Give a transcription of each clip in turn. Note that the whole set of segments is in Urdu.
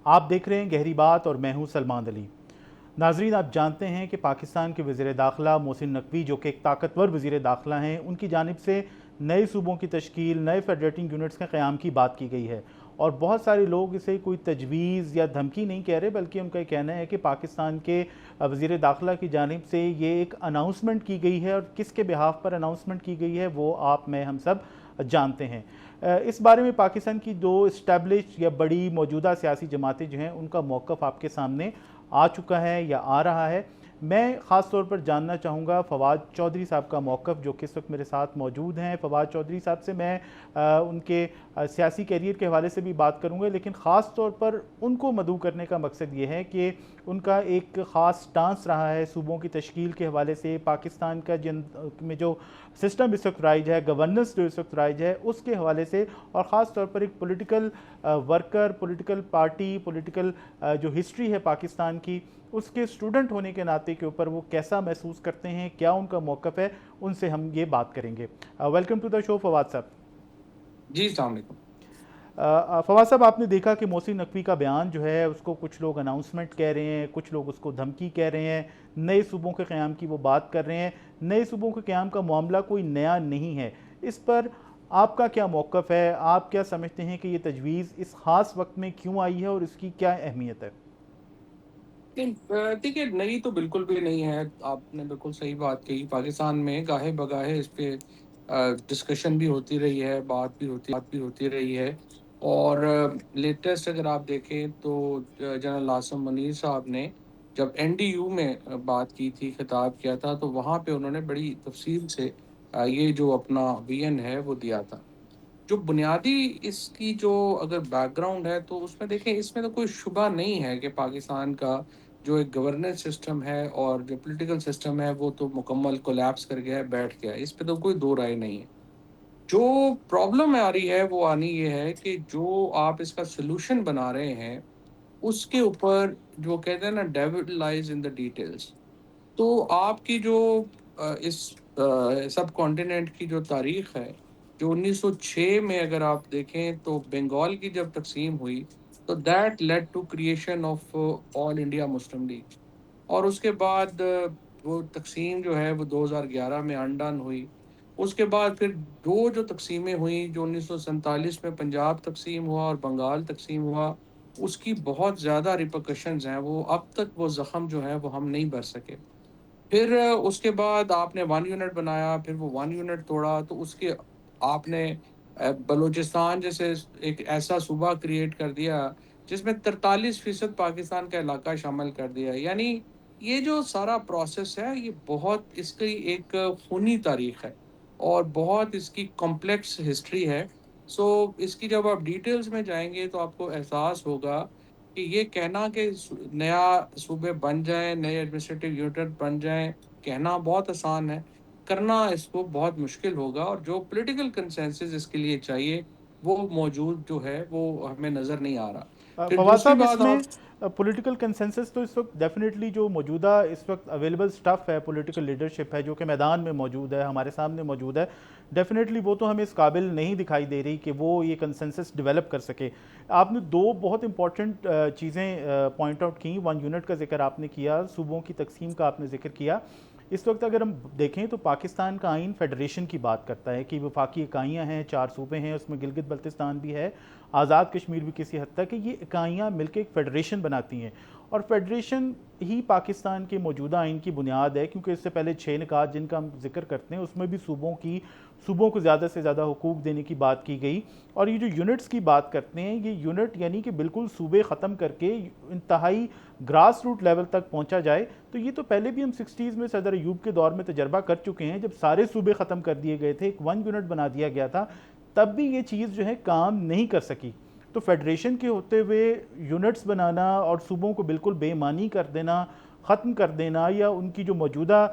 آپ دیکھ رہے ہیں گہری بات اور میں ہوں سلمان علی۔ ناظرین، آپ جانتے ہیں کہ پاکستان کے وزیر داخلہ محسن نقوی جو کہ ایک طاقتور وزیر داخلہ ہیں، ان کی جانب سے نئے صوبوں کی تشکیل، نئے فیڈریٹنگ یونٹس کے قیام کی بات کی گئی ہے، اور بہت سارے لوگ اسے کوئی تجویز یا دھمکی نہیں کہہ رہے، بلکہ ان کا یہ کہنا ہے کہ پاکستان کے وزیر داخلہ کی جانب سے یہ ایک اناؤنسمنٹ کی گئی ہے، اور کس کے بہاف پر اناؤنسمنٹ کی گئی ہے وہ آپ میں ہم سب جانتے ہیں۔ اس بارے میں پاکستان کی دو اسٹیبلش یا بڑی موجودہ سیاسی جماعتیں جو ہیں ان کا موقف آپ کے سامنے آ چکا ہے یا آ رہا ہے۔ میں خاص طور پر جاننا چاہوں گا فواد چودھری صاحب کا موقف، جو کہ اس وقت میرے ساتھ موجود ہیں۔ فواد چودھری صاحب سے میں ان کے سیاسی کیریئر کے حوالے سے بھی بات کروں گا، لیکن خاص طور پر ان کو مدعو کرنے کا مقصد یہ ہے کہ ان کا ایک خاص سٹانس رہا ہے صوبوں کی تشکیل کے حوالے سے، پاکستان کا میں جو سسٹم اس وقت رائج ہے، گورننس جو اس وقت رائج ہے، اس کے حوالے سے، اور خاص طور پر ایک political worker, political party, political جو ہسٹری ہے پاکستان کی، اس کے اسٹوڈنٹ ہونے کے ناطے کے اوپر وہ کیسا محسوس کرتے ہیں، کیا ان کا موقف ہے، ان سے ہم یہ بات کریں گے۔ ویلکم ٹو دا شو فواد صاحب۔ جی السلام علیکم۔ فواد صاحب، آپ نے دیکھا کہ محسن نقوی کا بیان جو ہے اس کو کچھ لوگ اناؤنسمنٹ کہہ رہے ہیں، کچھ لوگ اس کو دھمکی کہہ رہے ہیں، نئے صوبوں کے قیام کی وہ بات کر رہے ہیں۔ نئے صوبوں کے قیام کا معاملہ کوئی نیا نہیں ہے، اس پر آپ کا کیا موقف ہے؟ آپ کیا سمجھتے ہیں کہ یہ تجویز اس خاص وقت میں کیوں آئی ہے اور اس کی کیا اہمیت ہے؟ دیکھیے، نئی تو بالکل بھی نہیں ہے، آپ نے بالکل صحیح بات کہی۔ پاکستان میں گاہے بگاہے اس پہ ڈسکشن بھی ہوتی رہی ہے، بات بھی ہوتی رہی ہے، اور لیٹسٹ اگر آپ دیکھیں تو جنرل عاصم منیر صاحب نے جب NDU میں بات کی تھی، خطاب کیا تھا، تو وہاں پہ انہوں نے بڑی تفصیل سے یہ جو اپنا ویژن ہے وہ دیا تھا۔ جو بنیادی اس کی جو اگر بیک گراؤنڈ ہے تو اس میں دیکھیں، اس میں تو کوئی شبہ نہیں ہے کہ پاکستان کا جو ایک گورننس سسٹم ہے اور جو پولیٹیکل سسٹم ہے وہ تو مکمل کولیپس کر گیا ہے، بیٹھ گیا ہے، اس پہ تو کوئی دو رائے نہیں ہے۔ جو پرابلم آ رہی ہے وہ آنی یہ ہے کہ جو آپ اس کا سلوشن بنا رہے ہیں اس کے اوپر جو کہتے ہیں نا، ڈیول لائز ان دا ڈیٹیلز۔ تو آپ کی جو اس سب کانٹیننٹ کی جو تاریخ ہے، جو 1906 میں اگر آپ دیکھیں تو بنگال کی جب تقسیم ہوئی تو that lead to creation of All India Muslim League, اور اس کے بعد وہ تقسیم جو ہے وہ 2011 میں انڈن ہوئی۔ اس کے بعد پھر دو جو تقسیمیں ہوئیں، جو 1947 میں پنجاب تقسیم ہوا اور بنگال تقسیم ہوا، اس کی بہت زیادہ ریپرکشنز ہیں، وہ اب تک وہ زخم جو ہے وہ ہم نہیں بھر سکے۔ پھر اس کے بعد آپ نے 1 یونٹ بنایا، پھر وہ 1 یونٹ توڑا، تو اس کے آپ نے بلوچستان جیسے ایک ایسا صوبہ کریٹ کر دیا جس میں 43% پاکستان کا علاقہ شامل کر دیا۔ یعنی یہ جو سارا پروسیس ہے یہ بہت اس کی ایک خونی تاریخ ہے اور بہت اس کی کمپلیکس ہسٹری ہے۔ سو اس کی جب آپ ڈیٹیلز میں جائیں گے تو آپ کو احساس ہوگا کہ یہ کہنا کہ نیا صوبے بن جائیں، نئے ایڈمنسٹریٹو یونٹ بن جائیں، کہنا بہت آسان ہے، کرنا اس کو بہت مشکل ہوگا، اور جو پولیٹیکل کنسنسس اس کے لیے چاہیے وہ موجود جو ہے وہ ہمیں نظر نہیں آ رہا۔ پھر فواد دوسری صاحب، اس بات میں آپ پولیٹیکل کنسنسس تو اس وقت ڈیفینیٹلی جو موجودہ اس وقت اویلیبل سٹف ہے، پولیٹیکل لیڈرشپ ہے جو کہ میدان میں موجود ہے، ہمارے سامنے موجود ہے، ڈیفینیٹلی وہ تو ہمیں اس قابل نہیں دکھائی دے رہی کہ وہ یہ کنسنسس ڈیولپ کر سکے۔ آپ نے دو بہت امپورٹنٹ چیزیں پوائنٹ آؤٹ کی، 1 یونٹ کا ذکر آپ نے کیا، صوبوں کی تقسیم کا آپ نے ذکر کیا۔ اس وقت اگر ہم دیکھیں تو پاکستان کا آئین فیڈریشن کی بات کرتا ہے کہ وفاقی اکائیاں ہیں، 4 صوبے ہیں، اس میں گلگت بلتستان بھی ہے، آزاد کشمیر بھی کسی حد تک، کہ یہ اکائیاں مل کے ایک فیڈریشن بناتی ہیں، اور فیڈریشن ہی پاکستان کے موجودہ آئین کی بنیاد ہے، کیونکہ اس سے پہلے 6 نکات جن کا ہم ذکر کرتے ہیں اس میں بھی صوبوں کو زیادہ سے زیادہ حقوق دینے کی بات کی گئی۔ اور یہ جو یونٹس کی بات کرتے ہیں، یہ یونٹ یعنی کہ بالکل صوبے ختم کر کے انتہائی گراس روٹ لیول تک پہنچا جائے، تو یہ تو پہلے بھی ہم 60s میں صدر ایوب کے دور میں تجربہ کر چکے ہیں، جب سارے صوبے ختم کر دیے گئے تھے، ایک 1 یونٹ بنا دیا گیا تھا، تب بھی یہ چیز جو ہے کام نہیں کر سکی۔ تو فیڈریشن کے ہوتے ہوئے یونٹس بنانا اور صوبوں کو بالکل بے معنی کر دینا، ختم کر دینا، یا ان کی جو موجودہ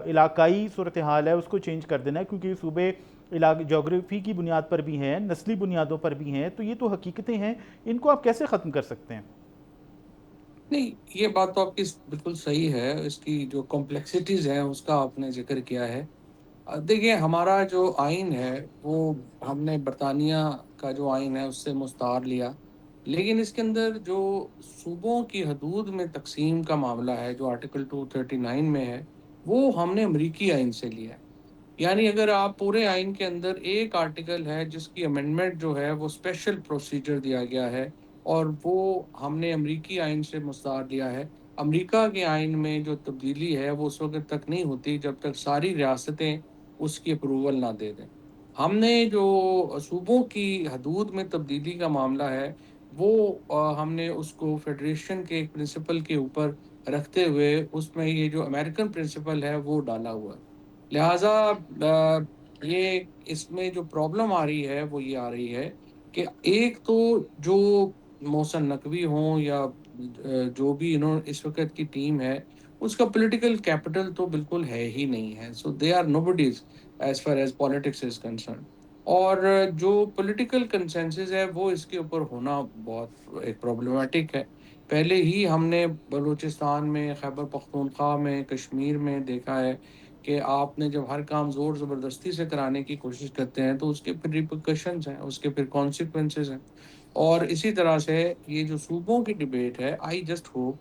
علاقائی صورتحال ہے اس کو چینج کر دینا، کیونکہ یہ صوبے جغرافی کی بنیاد پر بھی ہیں، نسلی بنیادوں پر بھی ہیں، تو یہ تو حقیقتیں ہیں، ان کو آپ کیسے ختم کر سکتے ہیں؟ نہیں، یہ بات تو آپ کی بالکل صحیح ہے، اس کی جو کمپلیکسٹیز ہیں اس کا آپ نے ذکر کیا ہے۔ دیکھیے، ہمارا جو آئین ہے وہ ہم نے برطانیہ کا جو آئین ہے اس سے مستعار لیا، لیکن اس کے اندر جو صوبوں کی حدود میں تقسیم کا معاملہ ہے جو آرٹیکل 239 میں ہے، وہ ہم نے امریکی آئین سے لیا ہے۔ یعنی اگر آپ پورے آئین کے اندر ایک آرٹیکل ہے جس کی امینڈمنٹ جو ہے وہ اسپیشل پروسیجر دیا گیا ہے، اور وہ ہم نے امریکی آئین سے مستعار لیا ہے۔ امریکہ کے آئین میں جو تبدیلی ہے وہ اس وقت تک نہیں ہوتی جب تک ساری ریاستیں اس کی اپروول نہ دے دیں۔ ہم نے جو صوبوں کی حدود میں تبدیلی کا معاملہ ہے وہ ہم نے اس کو فیڈریشن کے ایک پرنسپل کے اوپر رکھتے ہوئے اس میں یہ جو امریکن پرنسپل ہے وہ ڈالا ہوا ہے۔ لہٰذا یہ اس میں جو پرابلم آ رہی ہے وہ یہ آ رہی ہے کہ ایک تو جو محسن نقوی ہوں یا جو بھی اس وقت کی ٹیم ہے اس کا پولیٹیکل کیپٹل تو بالکل ہے ہی نہیں ہے، so they are no buddies as far as politics is concern. اور جو پولیٹیکل کنسنسس ہے وہ اس کے اوپر ہونا بہت ایک پرابلمٹک ہے۔ پہلے ہی ہم نے بلوچستان میں، خیبر پختونخوا میں، کشمیر میں دیکھا ہے کہ آپ نے جب ہر کام زور زبردستی سے کرانے کی کوشش کرتے ہیں تو اس کے پھر ریپرکشنز ہیں، اس کے پھر کانسیکوینسز ہیں۔ اور اسی طرح سے یہ جو صوبوں کی ڈبیٹ ہے، آئی جسٹ ہوپ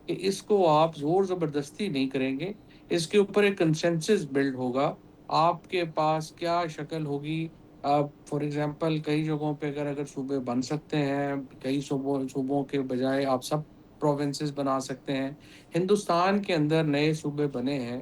کہ اس کو آپ زور زبردستی نہیں کریں گے، اس کے اوپر ایک کنسنسس بلڈ ہوگا۔ آپ کے پاس کیا شکل ہوگی؟ فار ایگزامپل کئی جگہوں پہ اگر صوبے بن سکتے ہیں، کئی صوبوں کے بجائے آپ سب پروونسز بنا سکتے ہیں۔ ہندوستان کے اندر نئے صوبے بنے ہیں،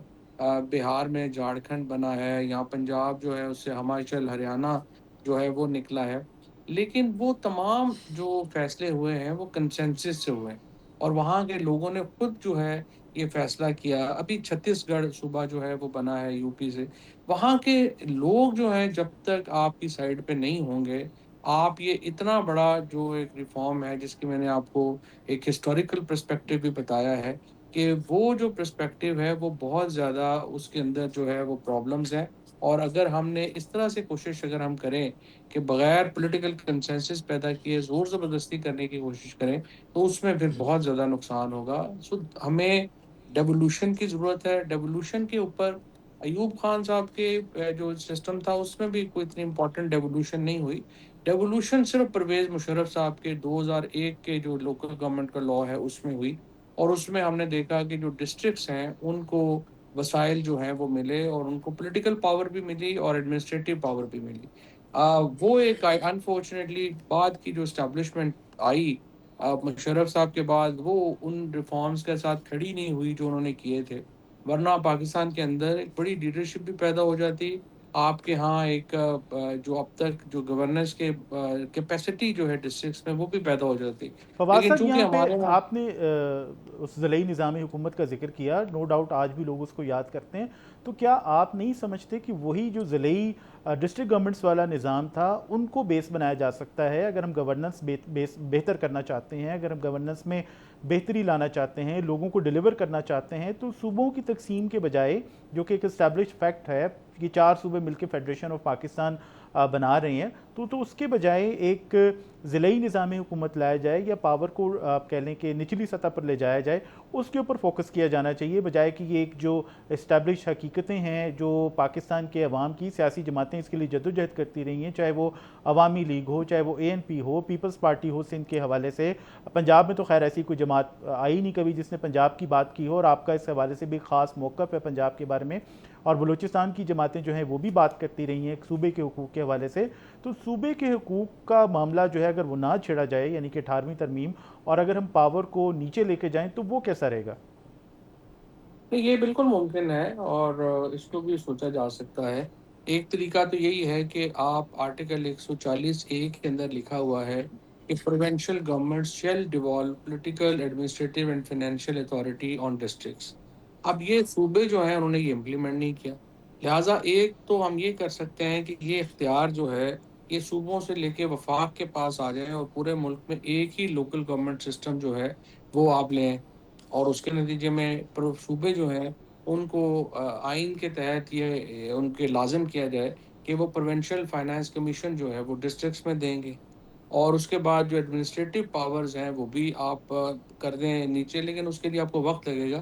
بہار میں جھارکھنڈ بنا ہے، یہاں پنجاب جو ہے اس سے ہماچل ہریانہ جو ہے وہ نکلا ہے، لیکن وہ تمام جو فیصلے ہوئے ہیں وہ کنسنسس سے ہوئے ہیں، اور وہاں کے لوگوں نے خود جو ہے یہ فیصلہ کیا۔ ابھی چھتیس گڑھ صوبہ جو ہے وہ بنا ہے یو پی سے، وہاں کے لوگ جو ہیں جب تک آپ کی سائڈ پہ نہیں ہوں گے، آپ یہ اتنا بڑا جو ایک ریفارم ہے جس کی میں نے آپ کو ایک ہسٹوریکل پرسپیکٹو بھی بتایا ہے کہ وہ جو پرسپیکٹو ہے وہ بہت زیادہ اس کے اندر جو ہے وہ پرابلمز ہیں۔ اور اگر ہم نے اس طرح سے کوشش اگر ہم کریں کہ بغیر پولیٹیکل کنسنسس پیدا کیے زور زبردستی کرنے کی کوشش کریں تو اس میں پھر بہت زیادہ نقصان ہوگا۔ سو ہمیں ڈیولوشن کی ضرورت ہے۔ ڈیولوشن کے اوپر ایوب خان صاحب کے جو سسٹم تھا اس میں بھی کوئی اتنی امپورٹنٹ ڈیولوشن نہیں ہوئی۔ ڈیولوشن صرف پرویز مشرف صاحب کے 2001 کے جو لوکل گورنمنٹ کا لا ہے اس میں ہوئی، اور اس میں ہم نے دیکھا کہ جو ڈسٹرکٹس ہیں ان کو وسائل جو ہیں وہ ملے، اور ان کو پولیٹیکل پاور بھی ملی اور ایڈمنسٹریٹو پاور بھی ملی۔ وہ ایک انفارچونیٹلی بعد کی جو اسٹیبلشمنٹ آئی مشرف صاحب کے بعد، وہ ان ریفارمز کے ساتھ کھڑی نہیں ہوئی جو انہوں نے کیے تھے، ورنہ پاکستان کے اندر ایک بڑی لیڈرشپ بھی پیدا ہو جاتی۔ آپ کے ہاں ایک جو اب تک جو گورننس کے کیپیسٹی جو ہے ڈسٹرکٹس میں وہ بھی پیدا ہو جاتی، فواد لیکن صاحب، چونکہ یہاں پہ ہمارے یہاں آپ نے اس ضلعی نظام حکومت کا ذکر کیا، نو ڈاؤٹ آج بھی لوگ اس کو یاد کرتے ہیں، تو کیا آپ نہیں سمجھتے کہ وہی جو ضلعی ڈسٹرکٹ گورنمنٹس والا نظام تھا ان کو بیس بنایا جا سکتا ہے اگر ہم گورننس بہتر کرنا چاہتے ہیں، اگر ہم گورننس میں بہتری لانا چاہتے ہیں، لوگوں کو ڈیلیور کرنا چاہتے ہیں، تو صوبوں کی تقسیم کے بجائے، جو کہ ایک اسٹیبلش فیکٹ ہے کہ 4 صوبے مل کے فیڈریشن آف پاکستان بنا رہے ہیں، تو اس کے بجائے ایک ضلعی نظام حکومت لایا جائے، یا پاور کو آپ کہہ لیں کہ نچلی سطح پر لے جایا جائے، اس کے اوپر فوکس کیا جانا چاہیے، بجائے کہ یہ ایک جو اسٹیبلش حقیقتیں ہیں جو پاکستان کے عوام کی سیاسی جماعتیں اس کے لیے جدوجہد کرتی رہی ہیں، چاہے وہ عوامی لیگ ہو، چاہے وہ ANP ہو، پیپلز پارٹی ہو سندھ کے حوالے سے۔ پنجاب میں تو خیر ایسی کوئی جماعت آئی نہیں کبھی جس نے پنجاب کی بات کی ہو، اور آپ کا اس حوالے سے بھی خاص موقف ہے پنجاب کے بارے میں، اور بلوچستان کی جماعتیں جو ہیں وہ بھی بات کرتی رہی ہیں صوبے کے حقوق کے حوالے سے۔ تو صوبے کے حقوق کا معاملہ جو ہے اگر وہ نہ چھیڑا جائے، یعنی کہ 18ویں ترمیم، اور اگر ہم پاور کو نیچے لے کے جائیں، تو وہ کیسا رہے گا؟ یہ بالکل ممکن ہے، اور اس کو بھی سوچا جا سکتا ہے۔ ایک طریقہ تو یہی ہے کہ آپ آرٹیکل 140(a) کے اندر لکھا ہوا ہے کہ provincial government shell devalue political administrative and financial authority on districts. اب یہ صوبے جو ہیں انہوں نے یہ امپلیمنٹ نہیں کیا، لہٰذا ایک تو ہم یہ کر سکتے ہیں کہ یہ اختیار جو ہے یہ صوبوں سے لے کے وفاق کے پاس آ جائیں، اور پورے ملک میں ایک ہی لوکل گورنمنٹ سسٹم جو ہے وہ آپ لیں، اور اس کے نتیجے میں صوبے جو ہیں ان کو آئین کے تحت یہ ان کے لازم کیا جائے کہ وہ پروونشل فائنانس کمیشن جو ہے وہ ڈسٹرکٹس میں دیں گے، اور اس کے بعد جو ایڈمنسٹریٹو پاورز ہیں وہ بھی آپ کر دیں نیچے، لیکن اس کے لیے آپ کو وقت لگے گا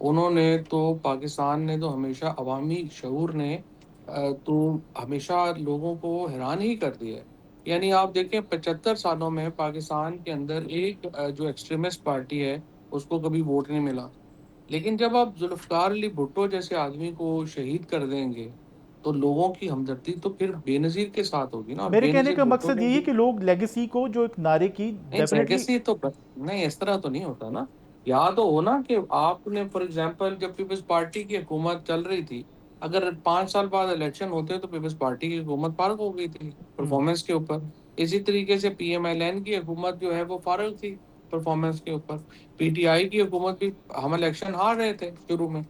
انہوں نے تو پاکستان نے تو ہمیشہ عوامی شعور نے تو ہمیشہ لوگوں کو حیران ہی کر دیا ہے. یعنی آپ دیکھیں 75 سالوں میں پاکستان کے اندر ایک جو ایکسٹریمسٹ پارٹی ہے اس کو کبھی ووٹ نہیں ملا. لیکن جب آپ ذوالفقار علی بھٹو جیسے آدمی کو شہید کر دیں گے تو لوگوں کی ہمدردی تو پھر بے نظیر کے ساتھ ہوگی نا. اور میرے بے کہنے نظیر کا بھٹو مقصد نے یہی ہے بھی کہ لوگ لیگیسی کو جو ایک نعرے کی نہیں ڈیفینیٹلی. لیگیسی تو نہیں اس طرح تو نہیں ہوتا نا. یاد تو ہو نا کہ آپ نے فار ایگزامپل جب پیپلز پارٹی کی حکومت چل رہی تھی اگر 5 سال بعد الیکشن ہوتے تو پیپلز پارٹی کی حکومت فارغ ہو گئی تھی پرفارمنس کے اوپر. اسی طریقے سے پی ایم ایل این کی حکومت جو ہے وہ فارغ تھی پرفارمنس کے اوپر. پی ٹی آئی کی حکومت بھی ہم الیکشن ہار رہے تھے شروع میں.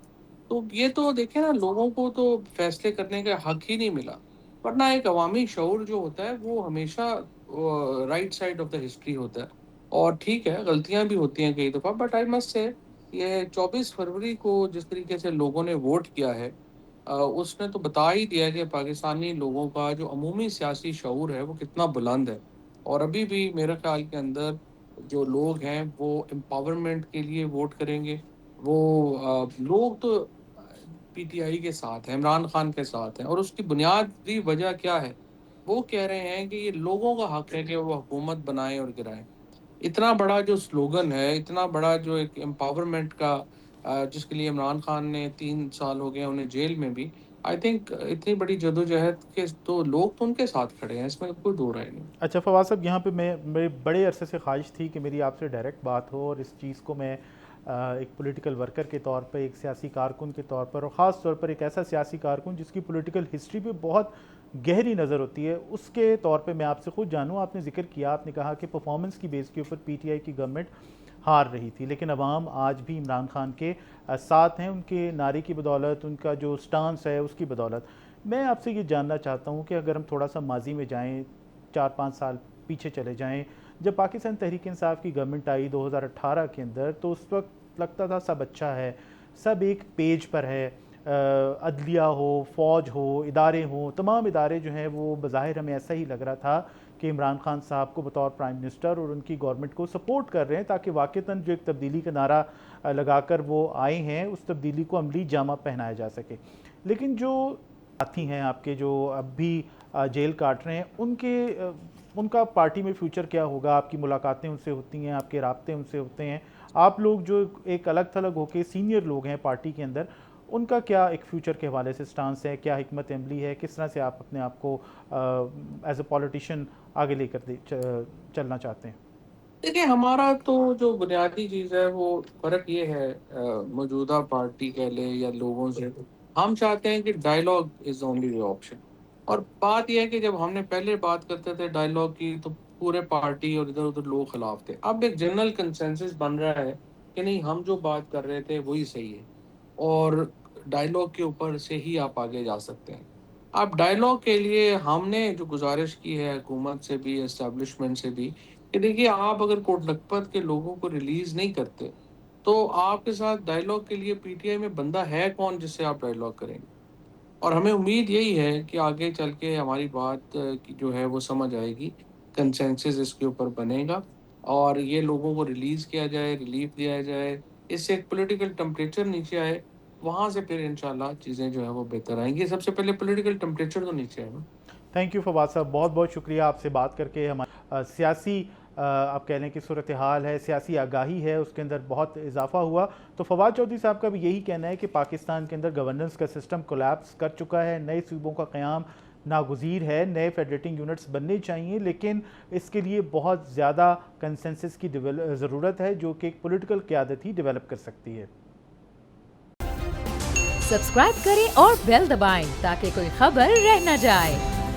تو یہ تو دیکھیں نا لوگوں کو تو فیصلے کرنے کا حق ہی نہیں ملا. ورنہ ایک عوامی شعور جو ہوتا ہے وہ ہمیشہ right side of the history ہوتا ہے. اور ٹھیک ہے غلطیاں بھی ہوتی ہیں کئی دفعہ بٹ آئی مسٹ سے یہ 24 فروری کو جس طریقے سے لوگوں نے ووٹ کیا ہے اس نے تو بتا ہی دیا کہ پاکستانی لوگوں کا جو عمومی سیاسی شعور ہے وہ کتنا بلند ہے. اور ابھی بھی میرے خیال کے اندر جو لوگ ہیں وہ امپاورمنٹ کے لیے ووٹ کریں گے. وہ لوگ تو پی ٹی آئی کے ساتھ ہیں عمران خان کے ساتھ ہیں اور اس کی بنیادی وجہ کیا ہے وہ کہہ رہے ہیں کہ یہ لوگوں کا حق ہے کہ وہ حکومت بنائیں اور گرائیں. اتنا بڑا جو سلوگن ہے اتنا بڑا جو ایک امپاورمنٹ کا جس کے لیے عمران خان نے 3 سال ہو گئے انہیں جیل میں بھی. آئی تھنک اتنی بڑی جدوجہد کے تو لوگ تو ان کے ساتھ کھڑے ہیں اس میں کوئی دو رائے نہیں. اچھا فواد صاحب، یہاں پہ میرے بڑے عرصے سے خواہش تھی کہ میری آپ سے ڈائریکٹ بات ہو، اور اس چیز کو میں ایک پولیٹیکل ورکر کے طور پر، ایک سیاسی کارکن کے طور پر، اور خاص طور پر ایک ایسا سیاسی کارکن جس کی پولیٹیکل ہسٹری پہ بہت گہری نظر ہوتی ہے، اس کے طور پہ میں آپ سے خود جانوں. آپ نے ذکر کیا، آپ نے کہا کہ پرفارمنس کی بیس کے اوپر پی ٹی آئی کی گورنمنٹ ہار رہی تھی، لیکن عوام آج بھی عمران خان کے ساتھ ہیں، ان کے نعرے کی بدولت، ان کا جو سٹانس ہے اس کی بدولت. میں آپ سے یہ جاننا چاہتا ہوں کہ اگر ہم تھوڑا سا ماضی میں جائیں، 4-5 سال پیچھے چلے جائیں، جب پاکستان تحریک انصاف کی گورنمنٹ آئی 2018 کے اندر، تو اس وقت لگتا تھا سب اچھا ہے، سب ایک پیج پر ہے. عدلیہ ہو، فوج ہو، ادارے ہوں، تمام ادارے جو ہیں وہ بظاہر ہمیں ایسا ہی لگ رہا تھا کہ عمران خان صاحب کو بطور پرائم منسٹر اور ان کی گورنمنٹ کو سپورٹ کر رہے ہیں، تاکہ واقعتاً جو ایک تبدیلی کا نعرہ لگا کر وہ آئے ہیں اس تبدیلی کو عملی جامہ پہنایا جا سکے. لیکن جو ساتھی ہیں آپ کے جو اب بھی جیل کاٹ رہے ہیں، ان کا پارٹی میں فیوچر کیا ہوگا؟ آپ کی ملاقاتیں ان سے ہوتی ہیں، آپ کے رابطے ان سے ہوتے ہیں، آپ لوگ جو ایک الگ تھلگ ہو کے سینئر لوگ ہیں پارٹی کے اندر، ان کا کیا ایک فیوچر کے حوالے سے سٹانس ہے؟ کیا حکمت عملی ہے؟ کس طرح سے آپ اپنے آپ کو ایز اے پولیٹیشین آگے لے کر چلنا چاہتے ہیں؟ دیکھیں ہمارا تو جو بنیادی چیز ہے وہ فرق یہ ہے موجودہ پارٹی کہہ لیں یا لوگوں سے، ہم چاہتے ہیں کہ ڈائلاگ از اونلی آپشن. اور بات یہ ہے کہ جب ہم نے پہلے بات کرتے تھے ڈائلاگ کی تو پورے پارٹی اور ادھر ادھر لوگ خلاف تھے. اب ایک جنرل کنسنسس بن رہا ہے کہ نہیں ہم جو بات کر رہے تھے وہی صحیح ہے اور ڈائلاگ کے اوپر سے ہی آپ آگے جا سکتے ہیں. اب ڈائلاگ کے لیے ہم نے جو گزارش کی ہے حکومت سے بھی اسٹیبلشمنٹ سے بھی کہ دیکھیے آپ اگر کوٹ لکھپت کے لوگوں کو ریلیز نہیں کرتے تو آپ کے ساتھ ڈائلاگ کے لیے پی ٹی آئی میں بندہ ہے کون جس سے آپ ڈائلاگ کریں گے. اور ہمیں امید یہی ہے کہ آگے چل کے ہماری بات جو ہے وہ سمجھ آئے گی، کنسنسس اس کے اوپر بنے گا اور یہ لوگوں کو ریلیز کیا جائے، ریلیف دیا جائے، اس سے ایک پولیٹیکل ٹمپریچر نیچے آئے. وہاں سے پھر انشاءاللہ چیزیں جو ہے وہ بہتر آئیں گی. سب سے پہلے پولیٹیکل ٹمپریچر تو نیچے آئے گا. تھینک یو فواد صاحب، بہت بہت شکریہ آپ سے بات کر کے. ہمارا سیاسی آپ کہہ لیں کہ صورتحال ہے، سیاسی آگاہی ہے، اس کے اندر بہت اضافہ ہوا. تو فواد چودھری صاحب کا بھی یہی کہنا ہے کہ پاکستان کے اندر گورننس کا سسٹم کولیپس کر چکا ہے، نئے صوبوں کا قیام ناگزیر ہے، نئے فیڈریٹنگ یونٹس بننے چاہیے، لیکن اس کے لیے بہت زیادہ کنسنسس کی ضرورت ہے جو کہ ایک پولیٹیکل قیادت ہی ڈیولپ کر سکتی ہے. سبسکرائب کریں اور بیل دبائیں تاکہ کوئی خبر رہ نہ جائے.